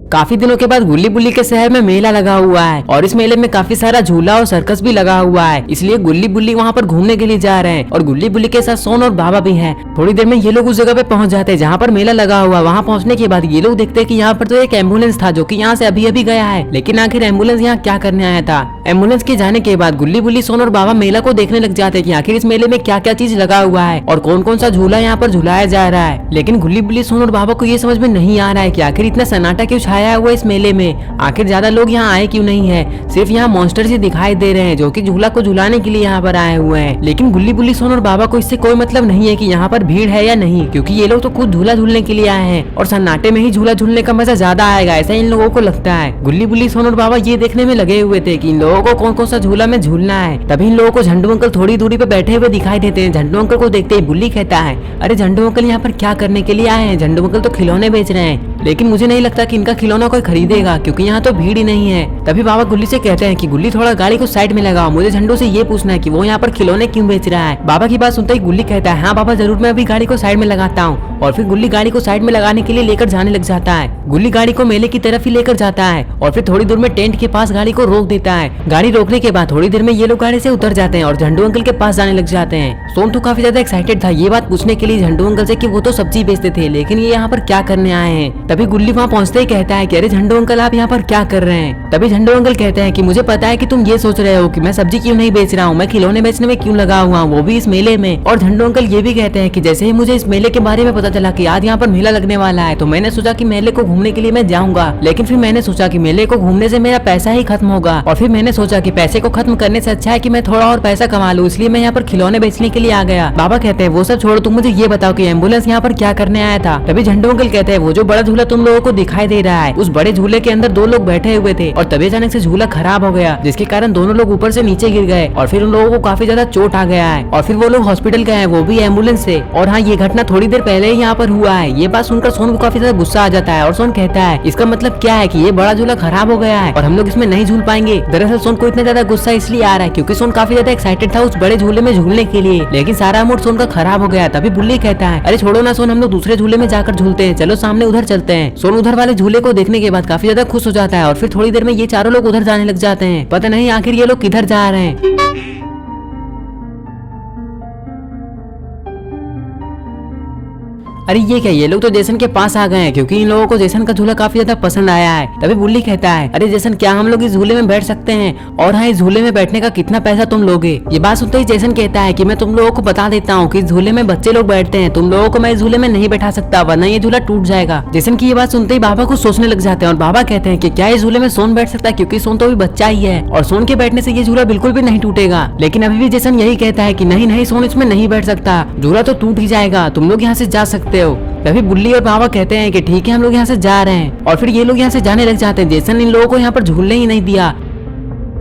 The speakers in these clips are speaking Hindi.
काफी दिनों के बाद गुल्ली बुल्ली के शहर में मेला लगा हुआ है और इस मेले में काफी सारा झूला और सर्कस भी लगा हुआ है, इसलिए गुल्ली बुल्ली वहाँ पर घूमने के लिए जा रहे हैं और गुल्ली बुल्ली के साथ सोन और बाबा भी हैं। थोड़ी देर में ये लोग उस जगह पे पहुंच जाते हैं जहाँ पर मेला लगा हुआ। वहाँ पहुँचने के बाद ये लोग देखते हैं कि यहाँ पर तो एक एम्बुलेंस था जो कि यहाँ से अभी अभी गया है, लेकिन आखिर एम्बुलेंस यहाँ क्या करने आया था। एम्बुलेंस के जाने के बाद गुल्ली बुल्ली सोन और बाबा मेला को देखने लग जाते हैं कि आखिर इस मेले में क्या क्या चीज लगा हुआ है और कौन कौन सा झूला यहाँ पर झुलाया जा रहा है। लेकिन गुल्ली बुल्ली सोन और बाबा को ये समझ में नहीं आ रहा है कि आखिर इतना सन्नाटा क्यों छाया हुआ इस मेले में, आखिर ज्यादा लोग यहाँ आए क्यों नहीं है। सिर्फ यहाँ मॉन्स्टर से दिखाई दे रहे हैं जो कि झूला को झुलाने के लिए यहाँ पर आए हुए हैं। लेकिन गुल्ली बुल्ली सोन और बाबा को इससे कोई मतलब नहीं है कि यहाँ पर भीड़ है या नहीं, क्योंकि ये लोग तो खुद झूला झूलने के लिए आए हैं और सन्नाटे में ही झूला झूलने का मजा ज्यादा आएगा, ऐसा इन लोगों को लगता है। गुल्ली बुल्ली सोन और बाबा ये देखने में लगे हुए थे कि इन लोगों को कौन कौन सा झूला में झूलना है। तभी इन लोगों को झंडू अंकल थोड़ी दूरी पे बैठे हुए दिखाई देते हैं। झंडू अंकल को देखते ही बुल्ली कहता है, अरे झंडू अंकल यहाँ पर क्या करने के लिए आए हैं? झंडू अंकल तो खिलौने बेच रहे हैं, लेकिन मुझे नहीं लगता कि इनका खिलौना कोई खरीदेगा क्योंकि यहाँ तो भीड़ ही नहीं है। तभी बाबा गुल्ली से कहते हैं कि गुल्ली थोड़ा गाड़ी को साइड में लगाओ, मुझे झंडू से ये पूछना है कि वो यहाँ पर खिलौने क्यों बेच रहा है। बाबा की बात सुनते ही गुल्ली कहता है, हाँ बाबा जरूर, मैं अभी गाड़ी को साइड में लगाता हूँ। और फिर गुल्ली गाड़ी को साइड में लगाने के लिए लेकर जाने लग जाता है। गुल्ली गाड़ी को मेले की तरफ ही लेकर जाता है और फिर थोड़ी दूर में टेंट के पास गाड़ी को रोक देता है। गाड़ी रोकने के बाद थोड़ी देर में ये लोग गाड़ी से उतर जाते हैं और झंडू अंकल के पास जाने लग जाते हैं। सोन तो काफी ज्यादा एक्साइटेड था ये बात पूछने के लिए झंडू अंकल से कि वो तो सब्जी बेचते थे, लेकिन ये यहाँ पर क्या करने आए हैं। तभी गुल्ली वहाँ पहुँचते ही कहता है कि अरे झंडू अंकल आप यहाँ पर क्या कर रहे हैं। तभी झंडू अंकल कहते हैं कि मुझे पता है कि तुम ये सोच रहे हो कि मैं सब्जी क्यों नहीं बेच रहा हूँ, मैं खिलौने बेचने में क्यों लगा हुआ हूँ, वो भी इस मेले में। और झंडू अंकल ये भी कहते हैं कि जैसे ही मुझे इस मेले के बारे में पता चला कि आज यहाँ पर मेला लगने वाला है तो मैंने सोचा कि मेले को घूमने के लिए मैं जाऊंगा, लेकिन फिर मैंने सोचा कि मेले को घूमने से मेरा पैसा ही खत्म होगा और फिर मैंने सोचा कि पैसे को खत्म करने से अच्छा है कि मैं थोड़ा और पैसा कमा लूं, इसलिए मैं यहाँ पर खिलौने बेचने के लिए आ गया। बाबा कहते हैं वो सब छोड़ो, तुम मुझे ये बताओ कि एम्बुलेंस यहाँ पर क्या करने आया था। तभी झंडू अंकल कहते हैं वो जो बड़ा झूला तुम लोगों को दिखाई दे रहा है, उस बड़े झूले के अंदर दो लोग बैठे हुए थे और तभी अचानक से झूला खराब हो गया, जिसके कारण दोनों लोग ऊपर से नीचे गिर गए और फिर उन लोगों को काफी ज्यादा चोट आ गया है और फिर वो लोग हॉस्पिटल गए हैं, वो भी एम्बुलेंस से। और हाँ, ये घटना थोड़ी देर पहले ही यहाँ पर हुआ है। ये बात सुनकर सोन को काफी ज्यादा गुस्सा आ जाता है और सोन कहता है इसका मतलब क्या है कि ये बड़ा झूला खराब हो गया है और हम लोग इसमें नहीं झूल पाएंगे। दरअसल सोन को इतना ज्यादा गुस्सा इसलिए आ रहा है क्योंकि सोन काफी ज्यादा एक्साइटेड था उस बड़े झूले में झूलने के लिए, लेकिन सारा मूड सोन का खराब हो गया। तभी बुल्ली कहता है, अरे छोड़ो ना सोन, हम लोग दूसरे झूले में जाकर झूलते हैं, चलो सामने उधर चलते हैं। सोन उधर वाले झूले को देखने के बाद काफी ज्यादा खुश हो जाता है और फिर थोड़ी देर में ये चारों लोग उधर जाने लग जाते हैं। पता नहीं आखिर ये लोग किधर जा रहे हैं। अरे ये क्या, ये लोग तो जेसन के पास आ गए हैं क्योंकि इन लोगों को जेसन का झूला काफी ज्यादा पसंद आया है। तभी बुल्ली कहता है, अरे जेसन क्या हम लोग इस झूले में बैठ सकते हैं? और हाँ, इस झूले में बैठने का कितना पैसा तुम लोगे? ये बात सुनते ही जेसन कहता है कि मैं तुम लोगों को बता देता हूँ कि इस झूले में बच्चे लोग बैठते हैं, तुम लोगों को मैं इस झूले में नहीं बैठा सकता वरना ये झूला टूट जाएगा। जेसन की ये बात सुनते ही बाबा को सोचने लग जाते हैं और बाबा कहते हैं कि क्या इस झूले में सोन बैठ सकता है, क्योंकि सोन तो अभी बच्चा ही है और सोन के बैठने से ये झूला बिल्कुल भी नहीं टूटेगा। लेकिन अभी भी जेसन यही कहता है कि नहीं नहीं, सोन इसमें नहीं बैठ सकता, झूला तो टूट ही जाएगा, तुम लोग यहाँ से जा सकते हो। तभी बुल्ली और बाबा कहते हैं कि ठीक है, हम लोग यहाँ से जा रहे हैं और फिर ये लोग यहाँ से जाने लग जाते हैं। जेसन इन लोगों को यहाँ पर झूलने ही नहीं दिया।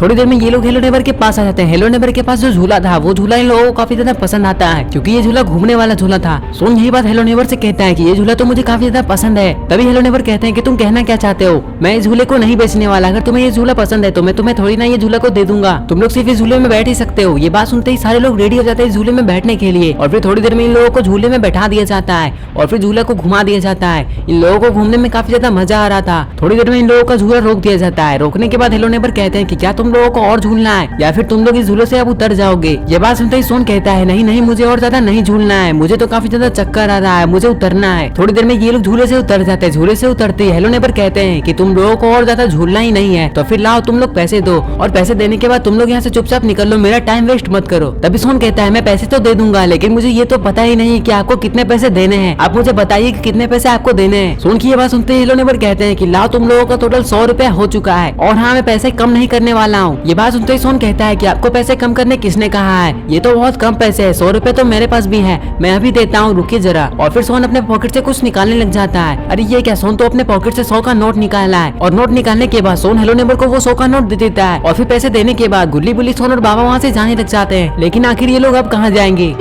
थोड़ी देर में ये लोग हेलो नेबर के पास आ जाते हैं। हेलो नेबर के पास जो झूला था वो झूला इन लोगों को काफी ज्यादा पसंद आता है क्योंकि ये झूला घूमने वाला झूला था। सोन यही बात हेलो नेबर से कहता है कि ये झूला तो मुझे काफी ज्यादा पसंद है। तभी हेलो नेबर कहते हैं कि तुम कहना क्या चाहते हो, मैं इस झूले को नहीं बेचने वाला, अगर तुम्हें ये झूला पसंद है तो मैं तुम्हें थोड़ी ना ये झूला को दे दूंगा, तुम लोग सिर्फ इस झूले में बैठ ही सकते हो। ये बात सुनते ही सारे लोग रेडी हो जाते हैं इस झूले में बैठने के लिए और फिर थोड़ी देर में इन लोगों को झूले में बैठा दिया जाता है और फिर झूला को घुमा दिया जाता है। इन लोगों को घूमने में काफी ज्यादा मजा आ रहा था। थोड़ी देर में इन लोगों का झूला रोक दिया जाता है। रोकने के बाद हेलो नेबर कहते हैं कि क्या तुम लोगों को और झूलना है या फिर तुम लोग इस झूले से अब उतर जाओगे। ये बात सुनते ही सोन कहता है, नहीं नहीं, मुझे और ज्यादा नहीं झूलना है, मुझे तो काफी ज्यादा चक्कर आ रहा है, मुझे उतरना है। थोड़ी देर में ये लोग झूले से उतर जाते हैं। झूले से उतरते ही हेलो नेबर कहते हैं कि तुम लोगों को और ज्यादा झूलना ही नहीं है तो फिर लाओ तुम लोग पैसे दो और पैसे देने के बाद तुम लोग यहाँ से चुपचाप निकल लो, मेरा टाइम वेस्ट मत करो। तभी सोन कहता है, मैं पैसे तो दे दूंगा लेकिन मुझे ये तो पता ही नहीं कि आपको कितने पैसे देने हैं, आप मुझे बताइए कि कितने पैसे आपको देने हैं। सोन की ये बात सुनते ही हेलो नेबर कहते हैं कि लाओ तुम लोगों का टोटल 100 रुपया हो चुका है और हाँ, मैं पैसे कम नहीं करने वाला हूँ। ये बात सुनते ही सोन कहता है कि आपको पैसे कम करने किसने कहा है, ये तो बहुत कम पैसे है, 100 रुपए तो मेरे पास भी है, मैं अभी देता हूँ, रुकिए जरा। और फिर सोन अपने पॉकेट से कुछ निकालने लग जाता है। अरे ये क्या, सोन तो अपने पॉकेट से 100 का नोट निकाला है और नोट निकालने के बाद सोन हेलो नेबर को वो 100 का नोट दे देता है और फिर पैसे देने के बाद गुल्ली बुल्ली सोन और बाबा वहाँ से जाने लग जाते हैं। लेकिन आखिर ये लोग अब कहाँ जाएंगे?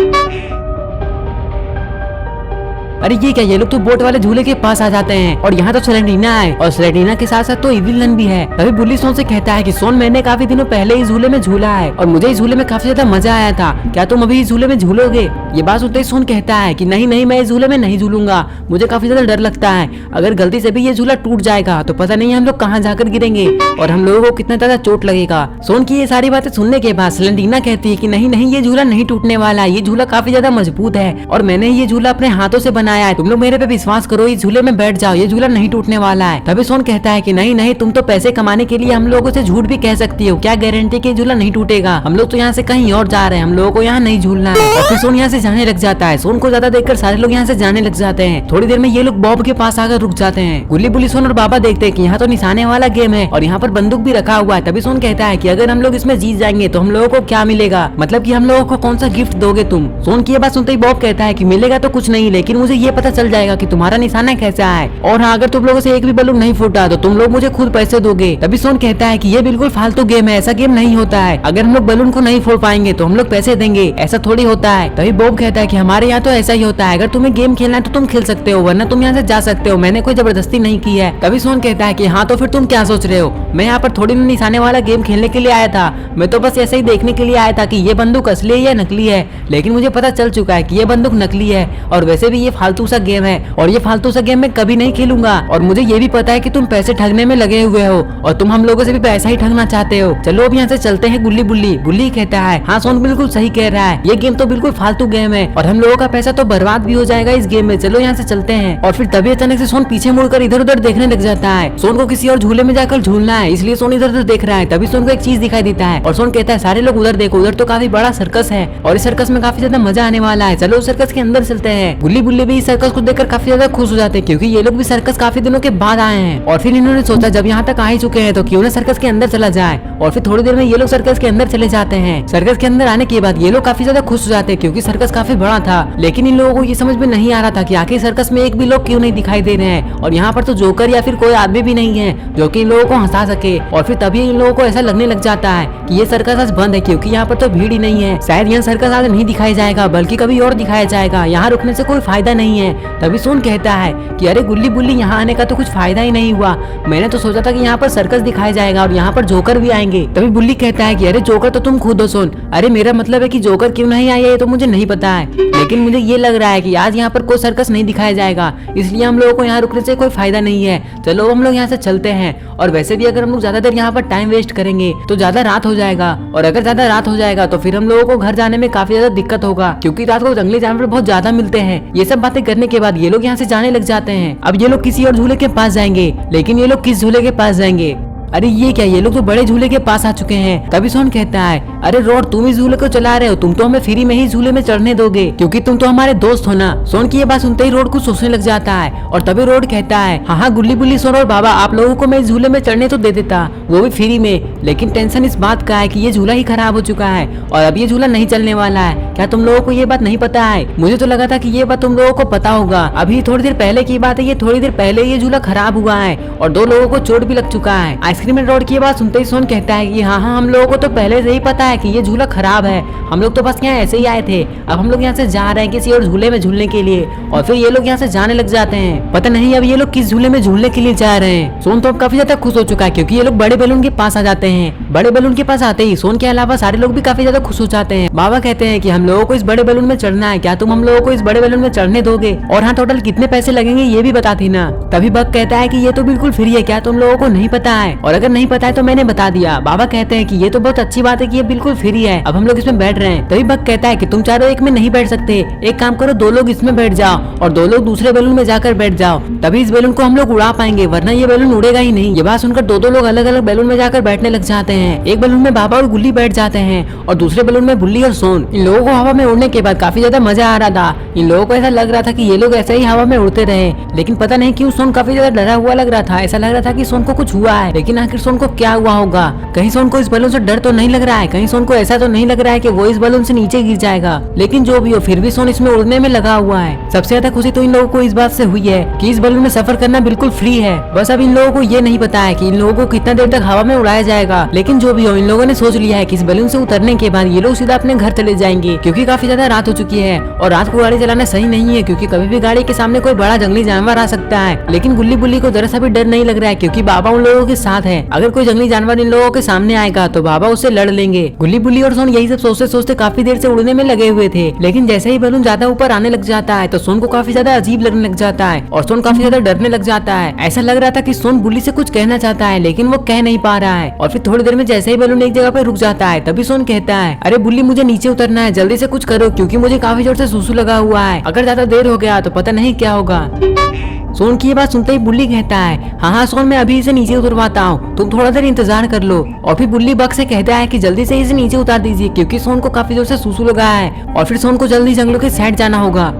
अरे ये क्या, ये लोग तो बोट वाले झूले के पास आ जाते हैं और यहाँ तो सेलेंटीना है और सेलेंटीना के साथ साथ तो इविलन भी है। तभी बुल्ली सोन से कहता है कि सोन मैंने काफी दिनों पहले इस झूले में झूला है और मुझे इस झूले में काफी ज्यादा मजा आया था, क्या तुम अभी इस झूले में झूलोगे? ये बात सुनते ही सोन कहता है कि नहीं नहीं, मैं इस झूले में नहीं झूलूंगा, मुझे काफी ज्यादा डर लगता है, अगर गलती से भी ये झूला टूट जाएगा तो पता नहीं हम लोग कहाँ जाकर गिरेंगे और हम लोगों को कितना ज्यादा चोट लगेगा। सोन की ये सारी बातें सुनने के बाद सेलेंटीना कहती है कि नहीं नहीं, ये झूला नहीं टूटने वाला, ये झूला काफी ज्यादा मजबूत है और मैंने ये झूला अपने हाथों से बनाया है, तुम लोग मेरे पे विश्वास करो, इस झूले में बैठ जाओ, ये झूला नहीं टूटने वाला है। तभी सोन कहता है कि नहीं नहीं, तुम तो पैसे कमाने के लिए हम लोगों से झूठ भी कह सकती हो, क्या गारंटी कि झूला नहीं टूटेगा, हम लोग तो यहाँ से कहीं और जा रहे हैं, हम लोगों को यहाँ नहीं झूलना है। और फिर सोन यहाँ से जाने लग जाता है। सोन को ज्यादा देखकर सारे लोग यहाँ से जाने लग जाते हैं। थोड़ी देर में ये लोग बॉब के पास आकर रुक जाते हैं। गुल्ली बुल्ली सोन और बाबा देखते हैं कि यहाँ तो निशाने वाला गेम है और यहाँ पर बंदूक भी रखा हुआ है। तभी सोन कहता है कि अगर हम लोग इसमें जीत जाएंगे तो हम लोगों को क्या मिलेगा, मतलब कि हम लोगों को कौन सा गिफ्ट दोगे तुम? सोन की ये बात सुनते ही बॉब कहता है कि मिलेगा तो कुछ नहीं, लेकिन मुझे ये पता चल जाएगा कि तुम्हारा निशाना कैसा है और हाँ, अगर तुम लोगों से एक भी बलून नहीं फूटा तो तुम लोग मुझे खुद पैसे दोगे। तभी सोन कहता है कि ये बिल्कुल फालतू गेम है, ऐसा गेम नहीं होता है, अगर हम लोग बलून को नहीं फोड़ पाएंगे तो हम लोग पैसे देंगे, ऐसा थोड़ी होता है। तभी बॉब कहता है कि हमारे यहाँ तो ऐसा ही होता है, अगर तुम्हें गेम खेलना है तो तुम खेल सकते हो, वरना तुम यहाँ से जा सकते हो, मैंने कोई जबरदस्ती नहीं की है। तभी सोन कहता है कि हाँ तो फिर तुम क्या सोच रहे हो, मैं यहाँ पर थोड़ी निशाने वाला गेम खेलने के लिए आया था, मैं तो बस ऐसे ही देखने के लिए आया था कि ये बंदूक असली है या नकली है, लेकिन मुझे पता चल चुका है कि ये बंदूक नकली है और वैसे भी ये फालतू सा गेम है और ये फालतू सा गेम मैं कभी नहीं खेलूंगा और मुझे ये भी पता है कि तुम पैसे ठगने में लगे हुए हो और तुम हम लोगों से भी पैसा ही ठगना चाहते हो, चलो अब यहाँ से चलते हैं गुल्ली बुल्ली। बुल्ली कहता है हाँ सोन बिल्कुल सही कह रहा है, ये गेम तो बिल्कुल फालतू गेम है और हम लोगों का पैसा तो बर्बाद भी हो जाएगा इस गेम में, चलो यहाँ से चलते हैं। और फिर तभी अचानक से सोन पीछे मुड़कर इधर उधर देखने लग जाता है। सोन को किसी और झूले में जाकर झूलना है, इसलिए सोन इधर उधर देख रहा है। तभी सोन को एक चीज दिखाई देता है और सोन कहता है सारे लोग उधर देखो, उधर तो काफी बड़ा सर्कस है और इस सर्कस में काफी ज्यादा मजा आने वाला है, चलो उस सर्कस के अंदर चलते हैं। गुल्ली बुल्ली भी इस सर्कस को देखकर काफी ज्यादा खुश हो जाते हैं क्योंकि ये लोग भी सर्कस काफी दिनों के बाद आए हैं और फिर इन्होंने सोचा जब यहाँ तक आ ही चुके हैं तो क्यों ना सर्कस के अंदर चला जाए। और फिर थोड़ी देर में ये लोग सर्कस के अंदर चले जाते हैं। सर्कस के अंदर आने के बाद ये लोग काफी ज्यादा खुश हो जाते हैं क्योंकि सर्कस काफी बड़ा था, लेकिन इन लोगों को ये समझ में नहीं आ रहा था कि आखिर सर्कस में एक भी लोग क्यों नहीं दिखाई दे रहे हैं और यहाँ पर तो जोकर या फिर कोई आदमी भी नहीं है जो कि इन लोगों को हंसा सके। और फिर तभी इन लोगों को ऐसा लगने लग जाता है कि ये सर्कस आज बंद है क्योंकि यहाँ पर तो भीड़ ही नहीं है, शायद यहाँ सर्कस आज नहीं दिखाया जाएगा बल्कि कभी और दिखाया जाएगा, यहाँ रुकने से कोई फायदा नहीं है। तभी सोन कहता है कि अरे गुल्ली बुल्ली, यहाँ आने का तो कुछ फायदा ही नहीं हुआ, मैंने तो सोचा था कि यहाँ पर सर्कस दिखाया जाएगा और यहाँ पर जोकर भी आएंगे। तभी बुल्ली कहता है कि अरे जोकर तो तुम खुद हो सोन, अरे मेरा मतलब है कि जोकर क्यों नहीं आया ये तो मुझे नहीं पता है, लेकिन मुझे ये लग रहा है कि आज यहाँ पर कोई सर्कस नहीं दिखाया जाएगा, इसलिए हम लोगों को यहाँ रुकने से कोई फायदा नहीं है, चलो हम लोग यहाँ से चलते हैं। और वैसे भी अगर हम लोग ज्यादा देर यहाँ पर टाइम वेस्ट करेंगे तो ज्यादा रात हो जाएगा और अगर ज्यादा रात हो जाएगा तो फिर हम लोगों को घर जाने में काफी ज्यादा दिक्कत होगा क्योंकि रात को जंगली जानवर बहुत ज्यादा मिलते हैं। ये सब बातें करने के बाद ये लोग यहाँ से जाने लग जाते हैं। अब ये लोग किसी और झूले के पास जाएंगे, लेकिन ये लोग किस झूले के पास जाएंगे? अरे ये क्या, ये लोग तो बड़े झूले के पास आ चुके हैं। तभी सोन कहता है अरे रोड, तुम इस झूले को चला रहे हो, तुम तो हमें फ्री में ही झूले में चढ़ने दोगे क्योंकि तुम तो हमारे दोस्त हो ना। सोन की ये बात सुनते ही रोड कुछ सोचने लग जाता है और तभी रोड कहता है हाँ गुल्ली बुल्ली सोन और बाबा, आप लोगों को मैं इस झूले में चढ़ने तो दे देता, वो भी फ्री में, लेकिन टेंशन इस बात का है कि ये झूला ही खराब हो चुका है और अब ये झूला नहीं चलने वाला है। क्या तुम लोगों को ये बात नहीं पता है? मुझे तो लगा था कि ये बात तुम लोगों को पता होगा। अभी थोड़ी देर पहले की बात है, ये थोड़ी देर पहले ये झूला खराब हुआ है और 2 लोगों को चोट भी लग चुका है। आइसक्रीम रोड की बात सुनते ही सोन कहता है कि हाँ हम लोगों को तो पहले से ही पता है कि ये झूला खराब है, हम लोग तो बस यहाँ ऐसे ही आए थे, अब हम लोग यहाँ से जा रहे हैं किसी और झूले में झूलने के लिए। और फिर ये लोग यहाँ से जाने लग जाते हैं। पता नहीं अब ये लोग किस झूले में झूलने के लिए जा रहे हैं। सोन तो अब काफी ज्यादा खुश हो चुका है क्योंकि ये लोग बड़े बैलून के पास आ जाते हैं। बड़े बैलून के पास आते ही सोन के अलावा सारे लोग भी काफी ज्यादा खुश हो जाते हैं। बाबा कहते हैं कि हम लोगों को इस बड़े बैलून में चढ़ना है, क्या तुम हम लोगों को इस बड़े बैलून में चढ़ने दोगे? और हाँ टोटल कितने पैसे लगेंगे ये भी बताती ना। तभी बग कहता है कि ये तो बिल्कुल फ्री है, क्या तुम लोगों को नहीं पता है? और अगर नहीं पता है तो मैंने बता दिया। बाबा कहते हैं कि ये तो बहुत अच्छी बात है कि ये बिल्कुल फ्री है, अब हम लोग इसमें बैठ रहे हैं। तभी बग कहता है कि तुम चारों एक में नहीं बैठ सकते, एक काम करो 2 लोग इसमें बैठ जाओ और 2 लोग दूसरे बैलून में जाकर बैठ जाओ, तभी इस बैलून को हम लोग उड़ा पाएंगे, वरना ये बैलून उड़ेगा ही नहीं। ये बात सुनकर 2 लोग अलग अलग बैलून में जाकर बैठने लग जाते हैं। एक बैलून में बाबा और गुल्ली बैठ जाते हैं और दूसरे बैलून में बुल्ली और सोन। इन लोगों को हवा में उड़ने के बाद काफी ज्यादा मजा आ रहा था। इन लोगों को ऐसा लग रहा था कि ये लोग ऐसे ही हवा में उड़ते रहे, लेकिन पता नहीं क्यों सोन काफी ज्यादा डरा हुआ लग रहा था। ऐसा लग रहा था कि सोन को कुछ हुआ है, लेकिन आखिर सोन को क्या हुआ होगा? कहीं सोन को इस बैलून से डर तो नहीं लग रहा है? कहीं सोन को ऐसा तो नहीं लग रहा है कि वो इस बलून से नीचे गिर जाएगा, लेकिन जो भी हो फिर भी सोन इसमें उड़ने में लगा हुआ है। सबसे ज्यादा खुशी तो इन लोगों को इस बात से हुई है कि इस बलून में सफर करना बिल्कुल फ्री है। बस अब इन लोगों को ये नहीं पता है कि इन लोगों को कितना देर तक हवा में उड़ाया जाएगा, लेकिन जो भी हो इन लोगों ने सोच लिया है कि इस बलून से उतरने के बाद ये लोग सीधा अपने घर चले जाएंगे, क्योंकि काफी ज्यादा रात हो चुकी है और रात को गाड़ी चलाना सही नहीं है, क्योंकि कभी भी गाड़ी के सामने कोई बड़ा जंगली जानवर आ सकता है। लेकिन गुल्ली बुल्ली को जरा सा भी डर नहीं लग रहा है, क्योंकि बाबा उन लोगों के साथ है। अगर कोई जंगली जानवर इन लोगों के सामने आएगा तो बाबा उससे लड़ लेंगे। गुल्ली बुल्ली और सोन यही सब सोचते सोचते काफी देर से उड़ने में लगे हुए थे, लेकिन जैसे ही बलून ज्यादा ऊपर आने लग जाता है तो सोन को काफी ज्यादा अजीब लगने लग जाता है और सोन काफी ज्यादा डरने लग जाता है। ऐसा लग रहा था कि सोन बुल्ली से कुछ कहना चाहता है, लेकिन वो कह नहीं पा रहा है। और फिर थोड़ी देर में जैसे ही बलून एक जगह पे रुक जाता है तभी सोन कहता है, अरे बुल्ली मुझे नीचे उतरना है, जल्दी से कुछ करो, क्योंकि मुझे काफी जोर से सुसु लगा हुआ है। अगर ज्यादा देर हो गया तो पता नहीं क्या होगा। सोन की ये बात सुनते ही बुल्ली कहता है, हाँ सोन मैं अभी इसे नीचे उतरवाता हूँ, तुम थोड़ा देर इंतजार कर लो। और फिर बुल्ली बग से कहता है कि जल्दी से इसे नीचे उतार दीजिए, क्योंकि सोन को काफी जोर से सुसु लगा है और फिर सोन को जल्दी जंगलों के साइड जाना होगा।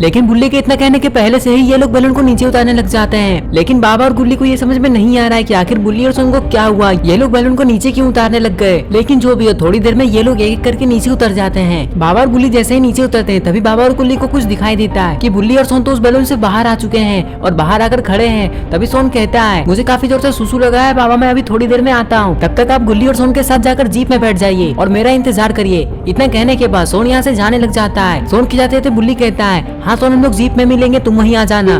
लेकिन बुल्ली के इतना कहने के पहले से ही ये लोग बलून को नीचे उतारने लग जाते हैं। लेकिन बाबा और गुल्ली को ये समझ में नहीं आ रहा है कि आखिर बुल्ली और सोन को क्या हुआ, ये लोग बलून को नीचे क्यों उतारने लग गए। लेकिन जो भी हो थोड़ी देर में ये लोग एक एक करके नीचे उतर जाते हैं। बाबा और गुल्ली जैसे ही नीचे उतरते हैं तभी बाबा और गुल्ली को कुछ दिखाई देता है कि बुल्ली और सोन तो उस बलून से बाहर आ चुके हैं और बाहर आकर खड़े हैं। तभी सोन कहता है, मुझे काफी जोर से सुसु लगा है बाबा, मैं अभी थोड़ी देर में आता हूँ, तब तक आप गुल्ली और सोन के साथ जाकर जीप में बैठ जाइए और मेरा इंतजार करिए। इतना कहने के बाद सोन यहाँ से जाने लग जाता है। सोन की जाते थे बुल्ली कहता है, हाँ सोन हम लोग जीप में मिलेंगे, तुम वहीं आ जाना।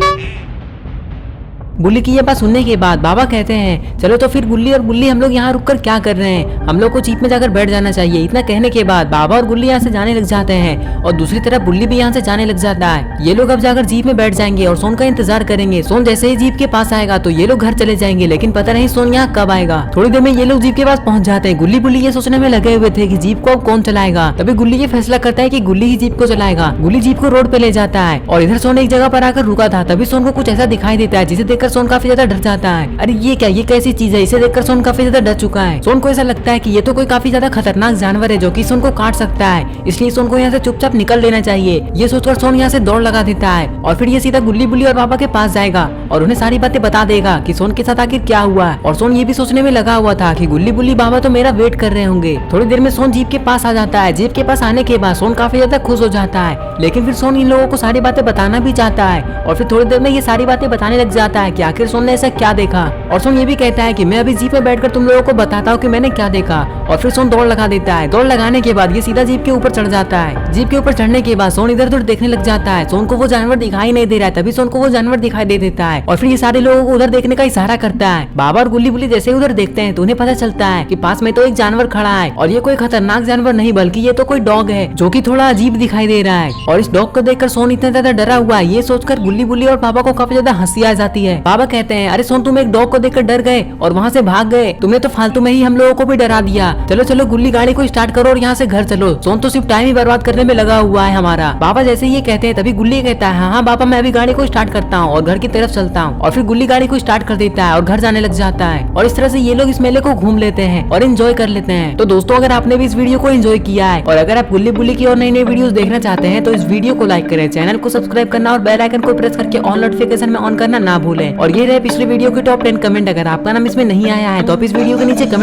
बुल्ली की ये बात सुनने के बाद बाबा कहते हैं, चलो तो फिर गुल्ली और बुल्ली हम लोग यहाँ रुककर क्या कर रहे हैं, हम लोग को जीप में जाकर बैठ जाना चाहिए। इतना कहने के बाद बाबा और गुल्ली यहाँ से जाने लग जाते हैं और दूसरी तरफ बुल्ली भी यहाँ से जाने लग जाता है। ये लोग अब जाकर जीप में बैठ जाएंगे और सोन का इंतजार करेंगे। सोन जैसे ही जीप के पास आएगा तो ये लोग घर चले जाएंगे, लेकिन पता नहीं सोन यहाँ कब आएगा। थोड़ी देर में ये लोग जीप के पास पहुँच जाते हैं। गुल्ली बुल्ली ये सोचने में लगे हुए थे कि जीप को अब कौन चलाएगा। तभी गुल्ली ये फैसला करता है कि गुल्ली ही जीप को चलाएगा। गुल्ली जीप को रोड पे ले जाता है और इधर सोन एक जगह पर आकर रुका था। तभी सोन को कुछ ऐसा दिखाई देता है जिसे देखकर सोन काफी ज्यादा डर जाता है। अरे ये क्या, ये कैसी चीज है, इसे देखकर सोन काफी ज्यादा डर चुका है। सोन को ऐसा लगता है कि ये तो कोई काफी ज्यादा खतरनाक जानवर है जो कि सोन को काट सकता है, इसलिए सोन को यहाँ से चुपचाप निकल लेना चाहिए। ये सोचकर सोन यहाँ से दौड़ लगा देता है और फिर ये सीधा गुल्ली बुल्ली और बाबा के पास जाएगा और उन्हें सारी बातें बता देगा कि सोन के साथ आखिर क्या हुआ है। और सोन ये भी सोचने में लगा हुआ था कि गुल्ली बुल्ली बाबा तो मेरा वेट कर रहे होंगे। थोड़ी देर में सोन जीप के पास आ जाता है। जीप के पास आने के बाद सोन काफी ज्यादा खुश हो जाता है, लेकिन फिर सोन इन लोगों को सारी बातें बताना भी चाहता है और फिर थोड़ी देर में ये सारी बातें बताने लग जाता है कि आखिर सोन ने ऐसा क्या देखा। और सोन ये भी कहता है कि मैं अभी जीप में बैठकर तुम लोगों को बताता हूँ कि मैंने क्या देखा। और फिर सोन दौड़ लगा देता है। दौड़ लगाने के बाद ये सीधा जीप के ऊपर चढ़ जाता है। जीप के ऊपर चढ़ने के बाद सोन इधर उधर देखने लग जाता है। सोन को वो जानवर दिखाई नहीं दे रहा है, तभी सोन को वो जानवर दिखाई दे देता है और फिर ये सारे लोगों को उधर देखने का इशारा करता है। बाबा और गुल्ली बुल्ली जैसे उधर देखते हैं तो उन्हें पता चलता है कि पास में तो एक जानवर खड़ा है और ये कोई खतरनाक जानवर नहीं बल्कि ये तो कोई डॉग है जो कि थोड़ा अजीब दिखाई दे रहा है। और इस डॉग को देखकर सोन इतना ज्यादा डरा हुआ है, ये सोचकर गुल्ली बुल्ली और बाबा को काफी ज्यादा हंसी आ जाती है। बाबा कहते हैं, अरे सोन तुम एक डॉग को देखकर डर गए और वहाँ से भाग गए, तुम्हें तो फालतू में ही हम लोगों को भी डरा दिया। चलो चलो गुल्ली गाड़ी को स्टार्ट करो और यहाँ से घर चलो, सोन तो सिर्फ टाइम ही बर्बाद करने में लगा हुआ है हमारा। बाबा जैसे ये कहते हैं तभी गुल्ली कहता है, हाँ बाबा मैं अभी गाड़ी को स्टार्ट करता हूँ और घर की तरफ चलता हूँ। और फिर गुल्ली गाड़ी को स्टार्ट कर देता है और घर जाने लग जाता है और इस तरह से ये लोग इस मेले को घूम लेते हैं और एंजॉय कर लेते हैं। तो दोस्तों अगर आपने भी इस वीडियो को एंजॉय किया है और अगर आप गुल्ली बुल्ली की और नई नई वीडियोस देखना चाहते हैं तो इस वीडियो को लाइक करें, चैनल को सब्सक्राइब करना और बेल आइकन को प्रेस करके ऑल नोटिफिकेशन में ऑन करना ना भूलें। और ये रहे पिछले वीडियो के टॉप 10 कमेंट। अगर आपका नाम इसमें नहीं आया है तो आप इस वीडियो के नीचे कमेंट